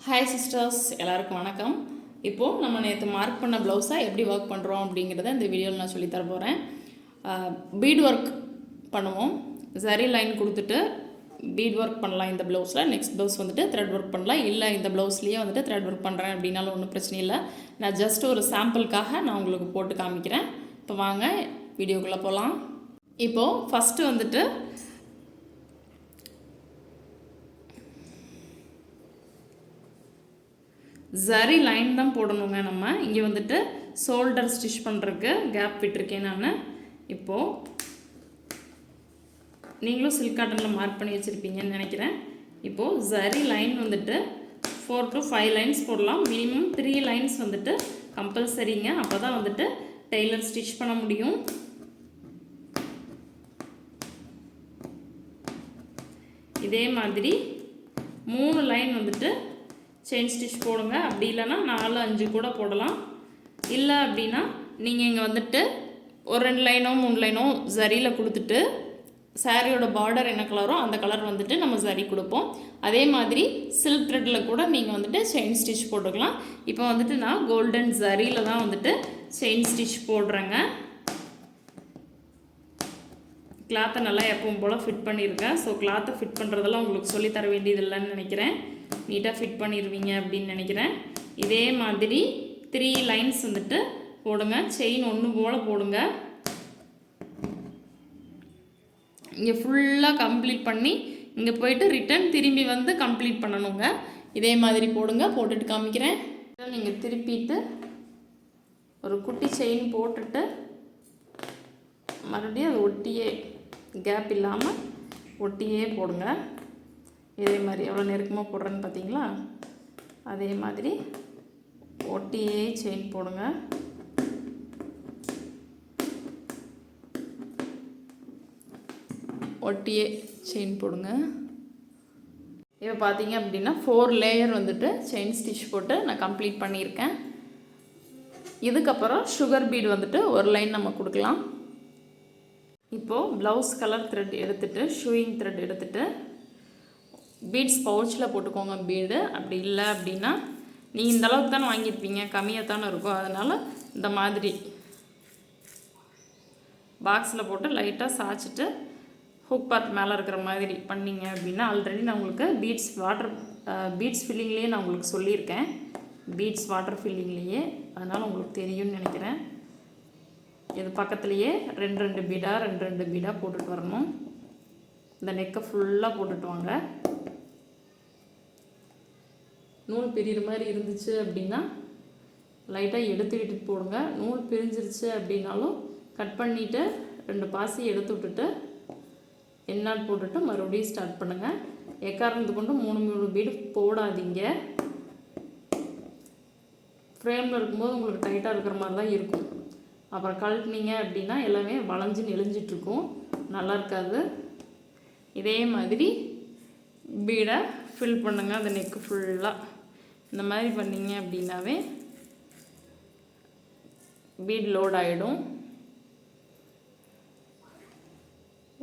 Hi sisters, எல்லாருக்கும் வணக்கம். இப்போது நம்ம நேற்று மார்க் பண்ண ப்ளவுஸை எப்படி ஒர்க் பண்ணுறோம் அப்படிங்கிறத இந்த வீடியோவில் நான் சொல்லித்தர போகிறேன். பீட் ஒர்க் பண்ணுவோம். சரி லைன் கொடுத்துட்டு பீட் ஒர்க் பண்ணலாம் இந்த ப்ளவுஸில். நெக்ஸ்ட் ப்ளவுஸ் வந்துட்டு த்ரெட் ஒர்க் பண்ணலாம். இல்லை இந்த ப்ளவுஸ்லேயே வந்துட்டு த்ரெட் ஒர்க் பண்ணுறேன் அப்படின்னாலும் ஒன்றும் பிரச்சனை இல்லை. நான் ஜஸ்ட் ஒரு சாம்பிளுக்காக நான் உங்களுக்கு போட்டு காமிக்கிறேன். இப்போ வாங்க வீடியோக்குள்ளே போகலாம். இப்போது ஃபஸ்ட்டு வந்துட்டு சரி லைன் தான் போடணுங்க. நம்ம இங்கே வந்துட்டு ஷோல்டர் ஸ்டிச் பண்ணுறதுக்கு கேப் விட்டுருக்கேன் நான். இப்போது நீங்களும் சில்க் காட்டனில் மார்க் பண்ணி வச்சுருப்பீங்கன்னு நினைக்கிறேன். இப்போது சரி லைன் வந்துட்டு 4 to 5 லைன்ஸ் போடலாம். மினிமம் 3 லைன்ஸ் வந்துட்டு கம்பல்சரிங்க. அப்போ தான் வந்துட்டு டெய்லர் ஸ்டிச் பண்ண முடியும். இதே மாதிரி 3 லைன் வந்துட்டு செயின் ஸ்டிச் போடுங்க. அப்படி இல்லைன்னா 4-5 கூட போடலாம். இல்லை அப்படின்னா நீங்கள் இங்கே வந்துட்டு ஒரு 2 லைனோ 3 லைனோ சரியில் கொடுத்துட்டு சாரியோட பார்டர் என்ன கலரோ அந்த கலர் வந்துட்டு நம்ம சரி கொடுப்போம். அதே மாதிரி சில்க் த்ரெட்டில் கூட நீங்கள் வந்துட்டு செயின் ஸ்டிச் போட்டுக்கலாம். இப்போ வந்துட்டு நான் கோல்டன் சரியில் தான் வந்துட்டு செயின் ஸ்டிச் போடுறேங்க. கிளாத்தை நல்லா எப்பவும் போல் ஃபிட் பண்ணியிருக்கேன். ஸோ கிளாத்தை ஃபிட் பண்ணுறதெல்லாம் உங்களுக்கு சொல்லித்தர வேண்டியது இல்லைன்னு நினைக்கிறேன். நீட்டாக ஃபிட் பண்ணிடுவீங்க அப்படின்னு நினைக்கிறேன். இதே மாதிரி 3 லைன்ஸ் வந்துட்டு போடுங்க. செயின் ஒன்று போல் போடுங்க. இங்கே ஃபுல்லாக கம்ப்ளீட் பண்ணி இங்கே போயிட்டு ரிட்டன் திரும்பி வந்து கம்ப்ளீட் பண்ணணுங்க. இதே மாதிரி போடுங்க. போட்டுட்டு காமிக்கிறேன். நீங்கள் திருப்பிட்டு ஒரு குட்டி செயின் போட்டுட்டு மறுபடியும் அது ஒட்டியே கேப் இல்லாமல் ஒட்டியே போடுங்க. இதே மாதிரி எவ்வளோ நெருக்கமாக போடுறேன்னு பார்த்தீங்களா? அதே மாதிரி ஒட்டியே செயின் போடுங்க. ஒட்டியே செயின் போடுங்க. இப்போ பார்த்தீங்க அப்படின்னா 4 லேயர் வந்துட்டு செயின் ஸ்டிச் போட்டு நான் கம்ப்ளீட் பண்ணியிருக்கேன். இதுக்கப்புறம் சுகர் பீட் வந்துட்டு ஒரு லைன் நம்ம கொடுக்கலாம். இப்போது ப்ளவுஸ் கலர் த்ரெட் எடுத்துகிட்டு ஷூயிங் த்ரெட் எடுத்துகிட்டு பீட்ஸ் பவுச்சில் போட்டுக்கோங்க பீடு. அப்படி இல்லை அப்படின்னா நீ இந்த அளவுக்கு தானே வாங்கியிருப்பீங்க, கம்மியாக தானே இருக்கும். அதனால் இந்த மாதிரி பாக்ஸில் போட்டு லைட்டாக சாய்ச்சிட்டு ஹூக் பார்ட் மேலே இருக்கிற மாதிரி பண்ணிங்க அப்படின்னா, ஆல்ரெடி நான் உங்களுக்கு பீட்ஸ் ஃபில்லிங்லேயே நான் உங்களுக்கு சொல்லியிருக்கேன். பீட்ஸ் வாட்டர் ஃபில்லிங்லேயே, அதனால் உங்களுக்கு தெரியும்னு நினைக்கிறேன். இது பக்கத்துலேயே 2 பீடாக போட்டுட்டு வரணும். இந்த நெக்கை ஃபுல்லாக போட்டுட்டு வாங்க. நூல் பிரிகிற மாதிரி இருந்துச்சு அப்படின்னா லைட்டாக எடுத்து விட்டுட்டு போடுங்க. நூல் பிரிஞ்சிருச்சு அப்படின்னாலும் கட் பண்ணிவிட்டு 2 பாசி எடுத்து விட்டுட்டு எண்ணாட் போட்டுட்டு மறுபடியும் ஸ்டார்ட் பண்ணுங்கள். எக்காரணத்து கொண்டு 3 பீடு போடாதீங்க. ஃப்ரேமில் இருக்கும்போது உங்களுக்கு டைட்டாக இருக்கிற மாதிரி தான் இருக்கும். அப்புறம் கழட்டினீங்க அப்படின்னா எல்லாமே வளைஞ்சு நெளிஞ்சிட்ருக்கும், நல்லா இருக்காது. இதே மாதிரி பீடை ஃபில் பண்ணுங்கள். அந்த நெக்கு ஃபுல்லாக இந்த மாதிரி பண்ணிங்க அப்படின்னாவே பீட் லோட் ஆகிடும்.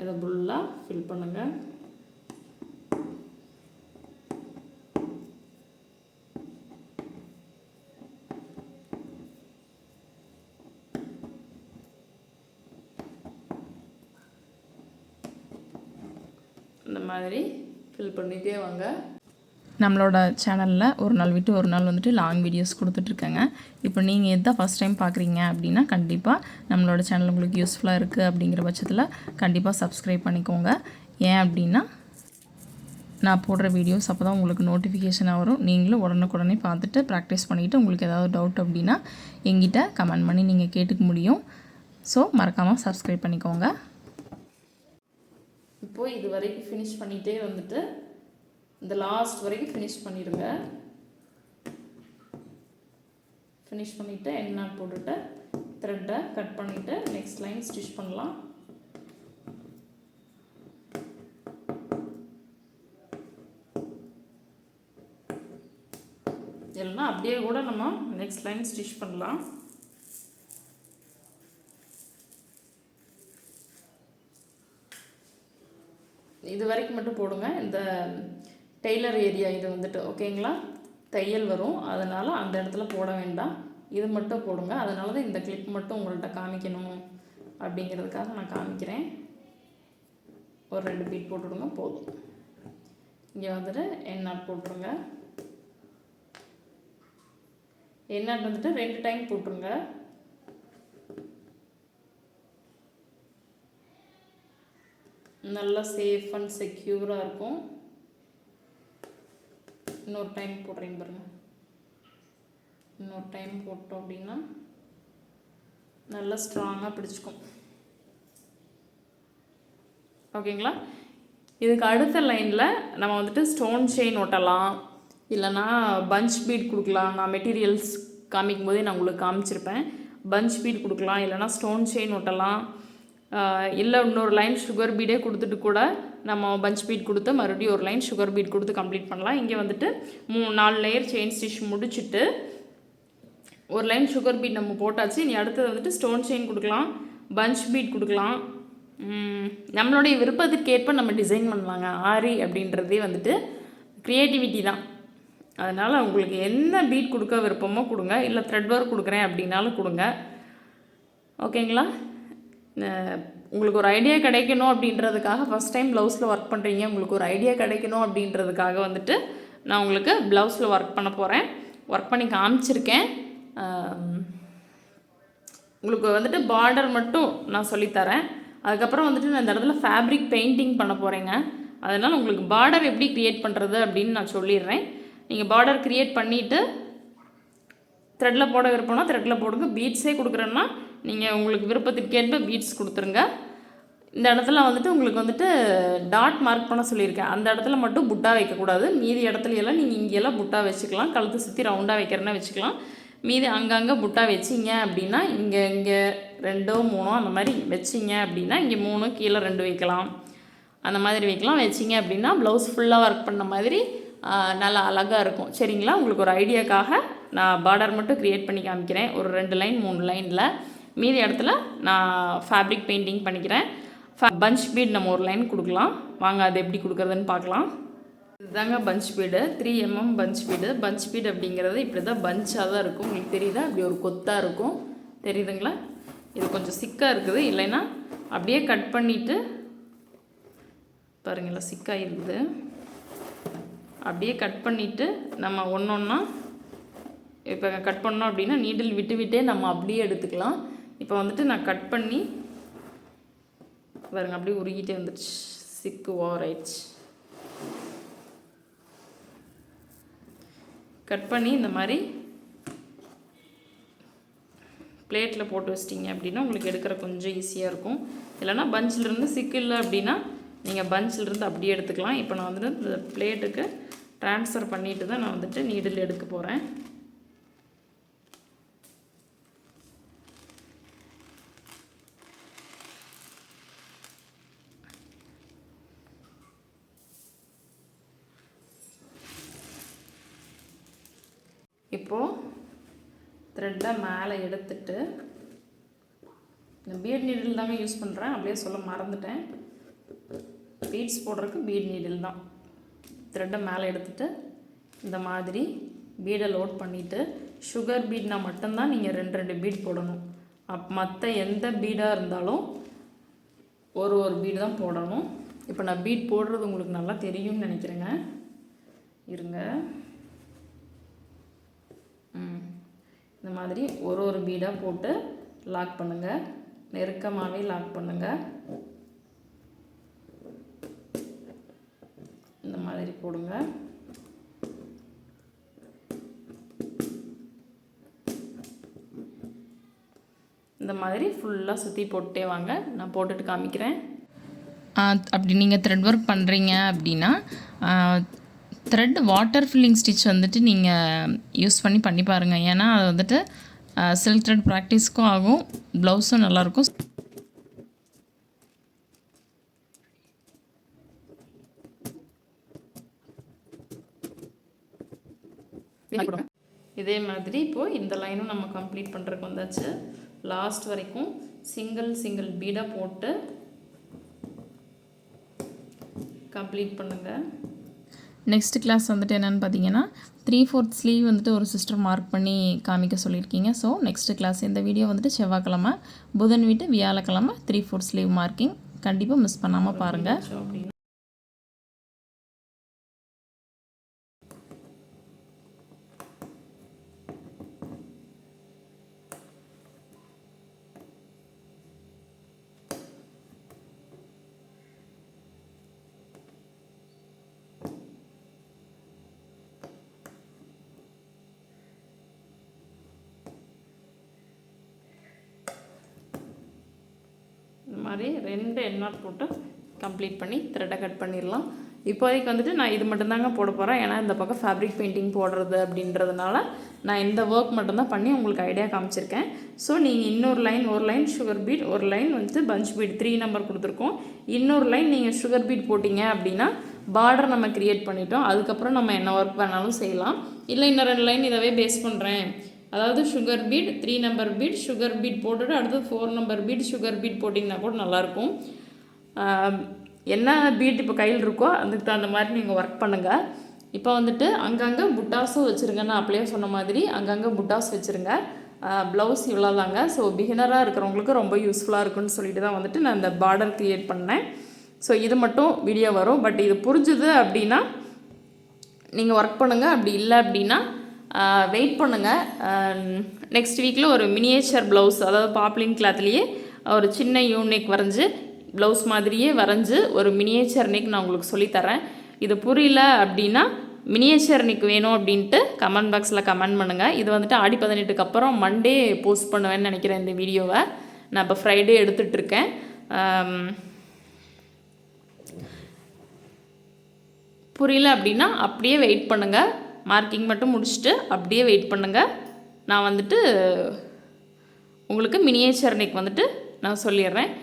இதை ஃபுல்லாக ஃபில் பண்ணுங்கள். இந்த மாதிரி ஃபில் பண்ணிகிட்டே வாங்க. நம்மளோட சேனலில் ஒரு நாள் விட்டு ஒரு நாள் வந்துட்டு லாங் வீடியோஸ் கொடுத்துட்ருக்கேங்க. இப்போ நீங்கள் எதான் ஃபஸ்ட் டைம் பார்க்குறீங்க அப்படின்னா கண்டிப்பாக நம்மளோட சேனல் உங்களுக்கு யூஸ்ஃபுல்லாக இருக்குது அப்படிங்கிற பட்சத்தில் கண்டிப்பாக சப்ஸ்கிரைப் பண்ணிக்கோங்க. ஏன் அப்படின்னா நான் போடுற வீடியோஸ் அப்போ தான் உங்களுக்கு நோட்டிஃபிகேஷனாக வரும். நீங்களும் உடனுக்குடனே பார்த்துட்டு ப்ராக்டிஸ் பண்ணிக்கிட்டு உங்களுக்கு ஏதாவது டவுட் அப்படின்னா எங்கிட்ட கமெண்ட் பண்ணி நீங்கள் கேட்டுக்க முடியும். ஸோ மறக்காமல் சப்ஸ்கிரைப் பண்ணிக்கோங்க. இப்போது இது வரைக்கும் ஃபினிஷ் பண்ணிகிட்டே வந்துட்டு இந்த லாஸ்ட் வரைக்கும் ஃபினிஷ் பண்ணிடுங்க. ஃபினிஷ் பண்ணிவிட்டு எண்ணாட் போட்டுட்டு த்ரெட்டை கட் பண்ணிவிட்டு நெக்ஸ்ட் லைன் ஸ்டிச் பண்ணலாம். இல்லைன்னா அப்படியே கூட நம்ம நெக்ஸ்ட் லைன் ஸ்டிச் பண்ணலாம். இது வரைக்கும் மட்டும் போடுங்க. இந்த டெய்லர் ஏரியா இது வந்துட்டு ஓகேங்களா. தையல் வரும். அதனால் அந்த இடத்துல போட வேண்டாம், இது மட்டும் போடுங்க. அதனால தான் இந்த கிளிப் மட்டும் உங்கள்கிட்ட காமிக்கணும் அப்படிங்கிறதுக்காக நான் காமிக்கிறேன். ஒரு 2 பீட் போட்டுவிடுங்க போதும். இங்கே வந்துட்டு என் நாட் போட்டுருங்க. என் நாட் வந்துட்டு 2 டைம் போட்டுருங்க. நல்லா சேஃப் அண்ட் செக்யூராக இருக்கும். இன்னொரு டைம் போடுறேன் பாருங்கள். இன்னொரு டைம் போட்டோம் அப்படின்னா நல்லா ஸ்ட்ராங்காக பிடிச்சிக்கும். ஓகேங்களா? இதுக்கு அடுத்த லைனில் நம்ம வந்துட்டு ஸ்டோன் செயின் ஒட்டலாம், இல்லைனா பஞ்ச் பீட் கொடுக்கலாம். நான் மெட்டீரியல்ஸ் காமிக்கும் போதே நான் உங்களுக்கு காமிச்சிருப்பேன். பஞ்ச் பீட் கொடுக்கலாம், இல்லைனா ஸ்டோன் செயின் ஒட்டலாம், இல்லை இன்னொரு லைன் சுகர் பீடே கொடுத்துட்டு கூட நம்ம பஞ்ச் பீட் கொடுத்து மறுபடியும் ஒரு லைன் சுகர் பீட் கொடுத்து கம்ப்ளீட் பண்ணலாம். இங்கே வந்துட்டு 4 லேயர் செயின் ஸ்டிச் முடிச்சுட்டு ஒரு லைன் சுகர் பீட் நம்ம போட்டாச்சு. இனி அடுத்தது வந்துட்டு ஸ்டோன் செயின் கொடுக்கலாம், பஞ்ச் பீட் கொடுக்கலாம். நம்மளுடைய விருப்பத்துக்கு ஏற்ப நம்ம டிசைன் பண்ணலாங்க. ஆரி அப்படின்றதே வந்துட்டு க்ரியேட்டிவிட்டி தான். அதனால் உங்களுக்கு என்ன பீட் கொடுக்க விருப்பமோ கொடுங்க, இல்லை த்ரெட் ஒர்க் கொடுக்குறேன் அப்படின்னாலும் கொடுங்க. ஓகேங்களா? உங்களுக்கு ஒரு ஐடியா கிடைக்கணும் அப்படின்றதுக்காக ஃபஸ்ட் டைம் ப்ளவுஸில் ஒர்க் பண்ணுறீங்க, உங்களுக்கு ஒரு ஐடியா கிடைக்கணும் அப்படின்றதுக்காக வந்துட்டு நான் உங்களுக்கு ப்ளவுஸில் ஒர்க் பண்ண போகிறேன். ஒர்க் பண்ணி காமிச்சிருக்கேன். உங்களுக்கு வந்துட்டு பார்டர் மட்டும் நான் சொல்லித்தரேன். அதுக்கப்புறம் வந்துட்டு நான் இந்த இடத்துல ஃபேப்ரிக் பெயிண்டிங் பண்ண போகிறேங்க. அதனால் உங்களுக்கு பார்டர் எப்படி க்ரியேட் பண்ணுறது அப்படின்னு நான் சொல்லிடுறேன். நீங்கள் பார்டர் க்ரியேட் பண்ணிவிட்டு த்ரெட்டில் போட விருப்பம்னா த்ரெட்டில் போடுங்க. பீட்ஸே கொடுக்குறேன்னா நீங்கள் உங்களுக்கு விருப்பத்துக்கு ஏற்ப பீட்ஸ் கொடுத்துருங்க. இந்த இடத்துல வந்துட்டு உங்களுக்கு வந்துட்டு டாட் மார்க் பண்ண சொல்லியிருக்கேன். அந்த இடத்துல மட்டும் புட்டா வைக்கக்கூடாது. மீதி இடத்துல எல்லாம் நீங்கள் இங்கெல்லாம் புட்டா வச்சுக்கலாம். கழுத்து சுற்றி ரவுண்டாக வைக்கிறேன்னா வச்சுக்கலாம். மீதி அங்கங்கே புட்டா வச்சிங்க அப்படின்னா இங்கே 2 3 அந்த மாதிரி வச்சிங்க அப்படின்னா இங்கே 3 கீழே 2 வைக்கலாம். அந்த மாதிரி வைக்கலாம். வச்சிங்க அப்படின்னா ப்ளவுஸ் ஃபுல்லாக ஒர்க் பண்ண மாதிரி நல்லா அழகாக இருக்கும். சரிங்களா? உங்களுக்கு ஒரு ஐடியாக்காக நான் பார்டர் மட்டும் க்ரியேட் பண்ணி காமிக்கிறேன். ஒரு 2 லைன் 3 லைனில். மீதி இடத்துல நான் ஃபேப்ரிக் பெயிண்டிங் பண்ணிக்கிறேன். பஞ்ச் பீட் நம்ம ஒரு லைன் கொடுக்கலாம். வாங்க அது எப்படி கொடுக்குறதுன்னு பார்க்கலாம். இதுதாங்க punch feed, 3 mm punch feed. Punch feed அப்படிங்கிறது இப்படி தான் பஞ்சாக தான் இருக்கும். உங்களுக்கு தெரியுதா? அப்படி ஒரு கொத்தாக இருக்கும். தெரியுதுங்களா? இது கொஞ்சம் சிக்காக இருக்குது. இல்லைன்னா அப்படியே கட் பண்ணிவிட்டு பாருங்களா, சிக்காக இருக்குது. அப்படியே கட் பண்ணிவிட்டு நம்ம ஒன்றா இப்போ கட் பண்ணோம் அப்படின்னா நீடில் விட்டு விட்டே நம்ம அப்படியே எடுத்துக்கலாம். இப்போ வந்துட்டு நான் கட் பண்ணி பாருங்க, அப்படியே உருகிட்டே வந்துடுச்சு. சிக்கு ஓவர் ஆயிடுச்சு. கட் பண்ணி இந்த மாதிரி பிளேட்டில் போட்டு வச்சிட்டிங்க அப்படின்னா உங்களுக்கு எடுக்கிற கொஞ்சம் ஈஸியாக இருக்கும். இல்லைனா பஞ்சிலிருந்து சிக்கு இல்லை அப்படின்னா நீங்கள் பஞ்சிலிருந்து அப்படியே எடுத்துக்கலாம். இப்போ நான் வந்துட்டு இந்த பிளேட்டுக்கு ட்ரான்ஸ்ஃபர் பண்ணிட்டு தான் நான் வந்துட்டு நீடில் எடுக்க போகிறேன். இப்போது த்ரெட்டை மேலே எடுத்துட்டு இந்த பீட் நீடில் தாங்க யூஸ் பண்ணுறேன். அப்படியே சொல்ல மறந்துட்டேன். பீட்ஸ் போடுறதுக்கு பீட் நீடில் தான். த்ரெட்டை மேலே எடுத்துகிட்டு இந்த மாதிரி பீடை லோட் பண்ணிவிட்டு சுகர் பீட்னா மட்டும்தான் நீங்கள் 2 பீட் போடணும். மற்ற எந்த பீடாக இருந்தாலும் ஒரு பீடு தான் போடணும். இப்போ நான் பீட் போடுறது உங்களுக்கு நல்லா தெரியும்னு நினைக்கிறேங்க. இருங்க. இந்த மாதிரி ஒரு பீடாக போட்டு லாக் பண்ணுங்கள். நெருக்கமாகவே லாக் பண்ணுங்கள். இந்த மாதிரி போடுங்க. இந்த மாதிரி ஃபுல்லாக சுற்றி போட்டே வாங்க. நான் போட்டுட்டு காமிக்கிறேன். அப்படி நீங்கள் த்ரெட் ஒர்க் பண்ணுறீங்க அப்படின்னா த்ரெட் வாட்டர் ஃபில்லிங் ஸ்டிச் வந்துட்டு நீங்கள் யூஸ் பண்ணி பாருங்கள். ஏன்னா அது வந்துட்டு சில்க் த்ரெட் ப்ராக்டிஸ்க்கும் ஆகும், ப்ளவுஸும் நல்லாயிருக்கும். இதே மாதிரி இப்போது இந்த லைனும் நம்ம கம்ப்ளீட் பண்ணுறதுக்கு வந்தாச்சு. லாஸ்ட் வரைக்கும் சிங்கிள் பீடாக போட்டு கம்ப்ளீட் பண்ணுங்கள். நெக்ஸ்ட் கிளாஸ் வந்துட்டு என்னென்னு பார்த்தீங்கன்னா 3/4 ஸ்லீவ் வந்துட்டு ஒரு சிஸ்டர் மார்க் பண்ணி காமிக்க சொல்லியிருக்கீங்க. ஸோ நெக்ஸ்ட் கிளாஸ் இந்த வீடியோ வந்துட்டு செவ்வாய்க்கிழமை, புதன் விட்டு வியாழக்கிழமை 3/4 ஸ்லீவ் மார்க்கிங். கண்டிப்பாக மிஸ் பண்ணாமல் பாருங்கள். இந்த மாதிரி 2 எண்ணாட் போட்டு கம்ப்ளீட் பண்ணி த்ரெட்டை கட் பண்ணிடலாம். இப்போதைக்கு வந்துட்டு நான் இது மட்டும்தாங்க போட போகிறேன். ஏன்னா இந்த பக்கம் ஃபேப்ரிக் பெயிண்டிங் போடுறது அப்படின்றதுனால நான் இந்த ஒர்க் மட்டும்தான் பண்ணி உங்களுக்கு ஐடியா காமிச்சிருக்கேன். ஸோ நீங்கள் இன்னொரு லைன், ஒரு லைன் சுகர் பீட், ஒரு லைன் வந்துட்டு பஞ்ச் பீட் 3 நம்பர் கொடுத்துருக்கோம். இன்னொரு லைன் நீங்கள் சுகர் பீட் போட்டிங்க அப்படின்னா பார்டர் நம்ம க்ரியேட் பண்ணிட்டோம். அதுக்கப்புறம் நம்ம என்ன ஒர்க் வேணாலும் செய்யலாம். இல்லை இன்னும் 2 லைன் இதவே பேஸ் பண்ணுறேன், அதாவது sugar beat 3 number beat, sugar beat போட்டுட்டு அடுத்து 4 நம்பர் பீட் சுகர் பீட் போட்டிங்கன்னா கூட நல்லாயிருக்கும். என்ன பீட் இப்போ கையில் இருக்கோ அதுக்கு தகுந்த மாதிரி நீங்கள் ஒர்க் பண்ணுங்கள். இப்போ வந்துட்டு அங்கங்கே புட்டாஸும் வச்சுருங்க. நான் அப்படியே சொன்ன மாதிரி அங்கங்கே புட்டாஸ் வச்சுருங்க. ப்ளவுஸ் இவ்வளோதாங்க. ஸோ பிகினராக இருக்கிறவங்களுக்கு ரொம்ப யூஸ்ஃபுல்லாக இருக்குன்னு சொல்லிட்டு தான் வந்துட்டு நான் இந்த பார்டர் க்ரியேட் பண்ணேன். ஸோ இது மட்டும் வீடியோ வரும். பட் இது புரிஞ்சுது அப்படின்னா நீங்கள் ஒர்க் பண்ணுங்கள். அப்படி இல்லை அப்படின்னா வெயிட் பண்ணுங்கள். நெக்ஸ்ட் வீக்கில் ஒரு மினியேச்சர் ப்ளவுஸ், அதாவது பாப்ளின் கிளாத்லேயே ஒரு சின்ன யூனிக் வரைஞ்சி ப்ளவுஸ் மாதிரியே வரைஞ்சி ஒரு மினியேச்சர் நெக் நான் உங்களுக்கு சொல்லித்தரேன். இது புரியல அப்படின்னா மினியேச்சர் நெக் வேணும் அப்படின்ட்டு கமெண்ட் பாக்ஸில் கமெண்ட் பண்ணுங்கள். இது வந்துட்டு ஆடி 18க்கு அப்புறம் மண்டே போஸ்ட் பண்ணுவேன்னு நினைக்கிறேன் இந்த வீடியோவை. நான் இப்போ ஃப்ரைடே எடுத்துகிட்ருக்கேன். புரியல அப்படின்னா அப்படியே வெயிட் பண்ணுங்கள். மார்க்கிங் மட்டும் முடிச்சுட்டு அப்படியே வெயிட் பண்ணுங்கள். நான் வந்துட்டு உங்களுக்கு மினியேச்சர் நெக் வந்துட்டு நான் சொல்லிடுறேன்.